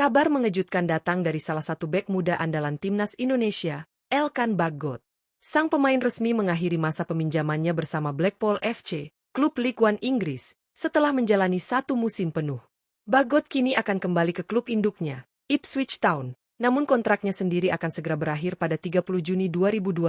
Kabar mengejutkan datang dari salah satu bek muda andalan timnas Indonesia, Elkan Bagot. Sang pemain resmi mengakhiri masa peminjamannya bersama Blackpool FC, klub Ligue 1 Inggris, setelah menjalani satu musim penuh. Bagot kini akan kembali ke klub induknya, Ipswich Town, namun kontraknya sendiri akan segera berakhir pada 30 Juni 2025.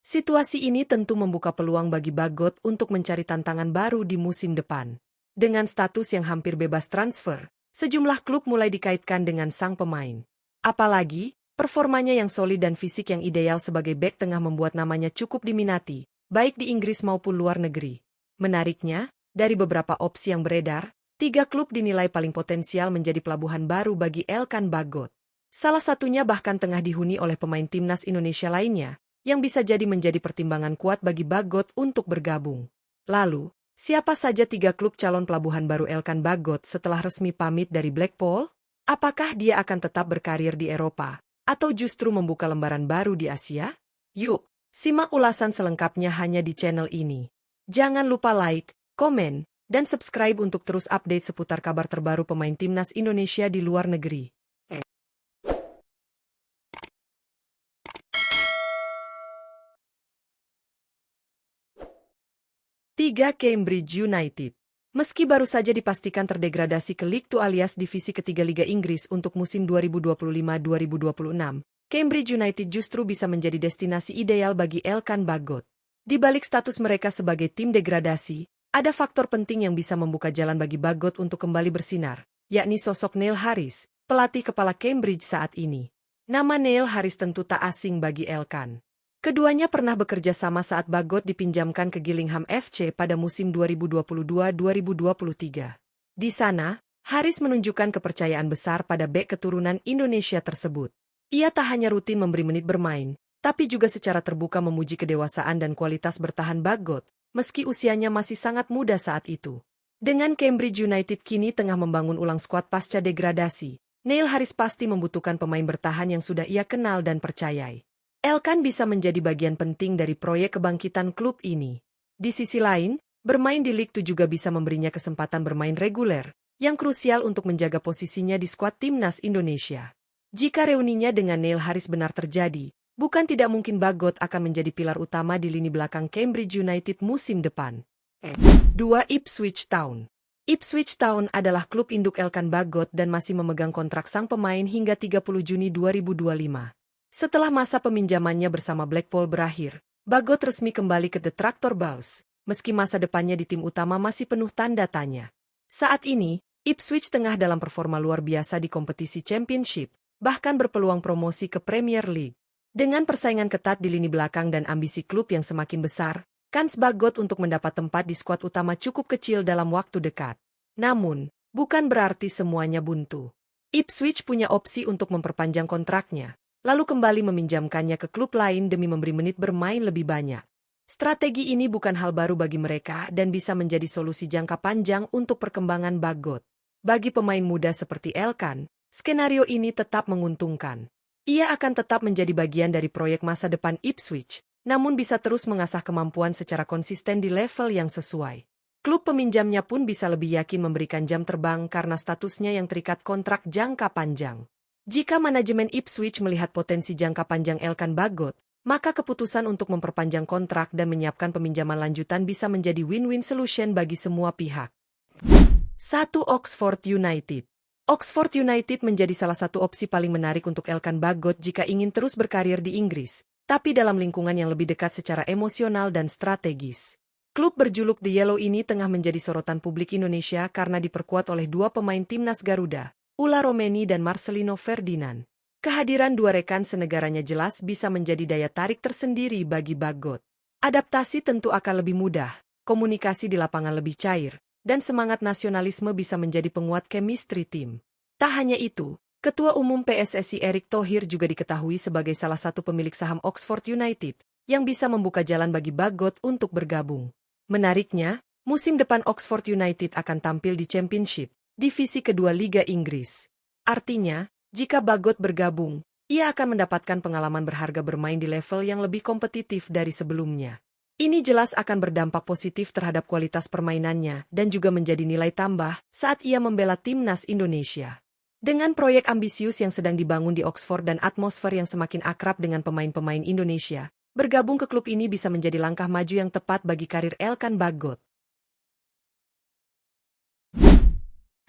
Situasi ini tentu membuka peluang bagi Bagot untuk mencari tantangan baru di musim depan. Dengan status yang hampir bebas transfer, sejumlah klub mulai dikaitkan dengan sang pemain. Apalagi, performanya yang solid dan fisik yang ideal sebagai bek tengah membuat namanya cukup diminati, baik di Inggris maupun luar negeri. Menariknya, dari beberapa opsi yang beredar, 3 klub dinilai paling potensial menjadi pelabuhan baru bagi Elkan Bagot. Salah satunya bahkan tengah dihuni oleh pemain timnas Indonesia lainnya, yang bisa jadi menjadi pertimbangan kuat bagi Bagot untuk bergabung. Lalu, siapa saja 3 klub calon pelabuhan baru Elkan Bagot setelah resmi pamit dari Blackpool? Apakah dia akan tetap berkarir di Eropa, atau justru membuka lembaran baru di Asia? Yuk, simak ulasan selengkapnya hanya di channel ini. Jangan lupa like, komen, dan subscribe untuk terus update seputar kabar terbaru pemain timnas Indonesia di luar negeri. 3. Cambridge United. Meski baru saja dipastikan terdegradasi ke League 2 alias divisi ketiga Liga Inggris untuk musim 2025-2026, Cambridge United justru bisa menjadi destinasi ideal bagi Elkan Bagot. Di balik status mereka sebagai tim degradasi, ada faktor penting yang bisa membuka jalan bagi Bagot untuk kembali bersinar, yakni sosok Neil Harris, pelatih kepala Cambridge saat ini. Nama Neil Harris tentu tak asing bagi Elkan. Keduanya pernah bekerja sama saat Bagot dipinjamkan ke Gillingham FC pada musim 2022-2023. Di sana, Harris menunjukkan kepercayaan besar pada bek keturunan Indonesia tersebut. Ia tak hanya rutin memberi menit bermain, tapi juga secara terbuka memuji kedewasaan dan kualitas bertahan Bagot, meski usianya masih sangat muda saat itu. Dengan Cambridge United kini tengah membangun ulang skuad pasca degradasi, Neil Harris pasti membutuhkan pemain bertahan yang sudah ia kenal dan percayai. Elkan bisa menjadi bagian penting dari proyek kebangkitan klub ini. Di sisi lain, bermain di Ligue 2 juga bisa memberinya kesempatan bermain reguler, yang krusial untuk menjaga posisinya di skuad timnas Indonesia. Jika reuninya dengan Neil Harris benar terjadi, bukan tidak mungkin Bagot akan menjadi pilar utama di lini belakang Cambridge United musim depan. 2. Ipswich Town. Ipswich Town adalah klub induk Elkan Bagot dan masih memegang kontrak sang pemain hingga 30 Juni 2025. Setelah masa peminjamannya bersama Blackpool berakhir, Bagot resmi kembali ke The Tractor Bows, meski masa depannya di tim utama masih penuh tanda tanya. Saat ini, Ipswich tengah dalam performa luar biasa di kompetisi Championship, bahkan berpeluang promosi ke Premier League. Dengan persaingan ketat di lini belakang dan ambisi klub yang semakin besar, kans Bagot untuk mendapat tempat di skuad utama cukup kecil dalam waktu dekat. Namun, bukan berarti semuanya buntu. Ipswich punya opsi untuk memperpanjang kontraknya, lalu kembali meminjamkannya ke klub lain demi memberi menit bermain lebih banyak. Strategi ini bukan hal baru bagi mereka dan bisa menjadi solusi jangka panjang untuk perkembangan Bagot. Bagi pemain muda seperti Elkan, skenario ini tetap menguntungkan. Ia akan tetap menjadi bagian dari proyek masa depan Ipswich, namun bisa terus mengasah kemampuan secara konsisten di level yang sesuai. Klub peminjamnya pun bisa lebih yakin memberikan jam terbang karena statusnya yang terikat kontrak jangka panjang. Jika manajemen Ipswich melihat potensi jangka panjang Elkan Bagot, maka keputusan untuk memperpanjang kontrak dan menyiapkan peminjaman lanjutan bisa menjadi win-win solution bagi semua pihak. 1. Oxford United. Oxford United menjadi salah satu opsi paling menarik untuk Elkan Bagot jika ingin terus berkarir di Inggris, tapi dalam lingkungan yang lebih dekat secara emosional dan strategis. Klub berjuluk The Yellow ini tengah menjadi sorotan publik Indonesia karena diperkuat oleh 2 pemain timnas Garuda, Ula Romeni dan Marcelino Ferdinand. Kehadiran 2 rekan senegaranya jelas bisa menjadi daya tarik tersendiri bagi Bagot. Adaptasi tentu akan lebih mudah, komunikasi di lapangan lebih cair, dan semangat nasionalisme bisa menjadi penguat chemistry tim. Tak hanya itu, Ketua Umum PSSI Erick Thohir juga diketahui sebagai salah satu pemilik saham Oxford United, yang bisa membuka jalan bagi Bagot untuk bergabung. Menariknya, musim depan Oxford United akan tampil di Championship, divisi kedua Liga Inggris. Artinya, jika Bagot bergabung, ia akan mendapatkan pengalaman berharga bermain di level yang lebih kompetitif dari sebelumnya. Ini jelas akan berdampak positif terhadap kualitas permainannya dan juga menjadi nilai tambah saat ia membela timnas Indonesia. Dengan proyek ambisius yang sedang dibangun di Oxford dan atmosfer yang semakin akrab dengan pemain-pemain Indonesia, bergabung ke klub ini bisa menjadi langkah maju yang tepat bagi karir Elkan Bagot.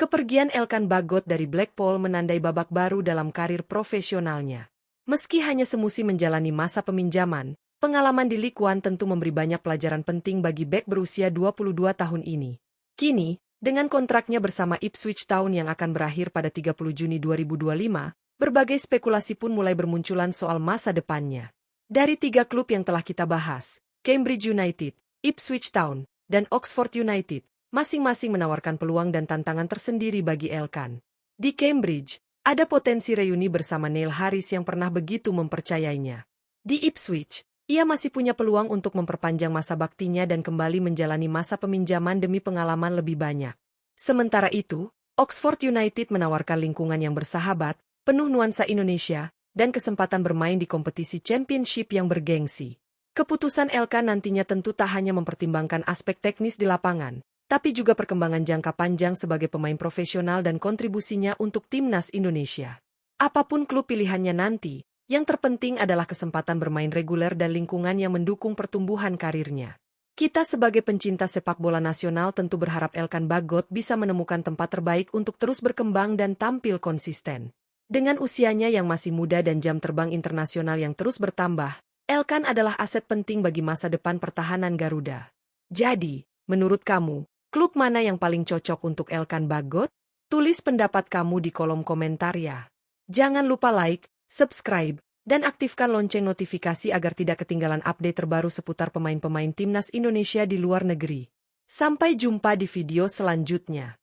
Kepergian Elkan Bagot dari Blackpool menandai babak baru dalam karir profesionalnya. Meski hanya semusim menjalani masa peminjaman, pengalaman di Ligue 1 tentu memberi banyak pelajaran penting bagi bek berusia 22 tahun ini. Kini, dengan kontraknya bersama Ipswich Town yang akan berakhir pada 30 Juni 2025, berbagai spekulasi pun mulai bermunculan soal masa depannya. Dari 3 klub yang telah kita bahas, Cambridge United, Ipswich Town, dan Oxford United, masing-masing menawarkan peluang dan tantangan tersendiri bagi Elkan. Di Cambridge, ada potensi reuni bersama Neil Harris yang pernah begitu mempercayainya. Di Ipswich, ia masih punya peluang untuk memperpanjang masa baktinya dan kembali menjalani masa peminjaman demi pengalaman lebih banyak. Sementara itu, Oxford United menawarkan lingkungan yang bersahabat, penuh nuansa Indonesia, dan kesempatan bermain di kompetisi championship yang bergengsi. Keputusan Elkan nantinya tentu tak hanya mempertimbangkan aspek teknis di lapangan, tapi juga perkembangan jangka panjang sebagai pemain profesional dan kontribusinya untuk timnas Indonesia. Apapun klub pilihannya nanti, yang terpenting adalah kesempatan bermain reguler dan lingkungan yang mendukung pertumbuhan karirnya. Kita sebagai pencinta sepak bola nasional tentu berharap Elkan Bagot bisa menemukan tempat terbaik untuk terus berkembang dan tampil konsisten. Dengan usianya yang masih muda dan jam terbang internasional yang terus bertambah, Elkan adalah aset penting bagi masa depan pertahanan Garuda. Jadi, menurut kamu, klub mana yang paling cocok untuk Elkan Bagot? Tulis pendapat kamu di kolom komentar ya. Jangan lupa like, subscribe, dan aktifkan lonceng notifikasi agar tidak ketinggalan update terbaru seputar pemain-pemain timnas Indonesia di luar negeri. Sampai jumpa di video selanjutnya.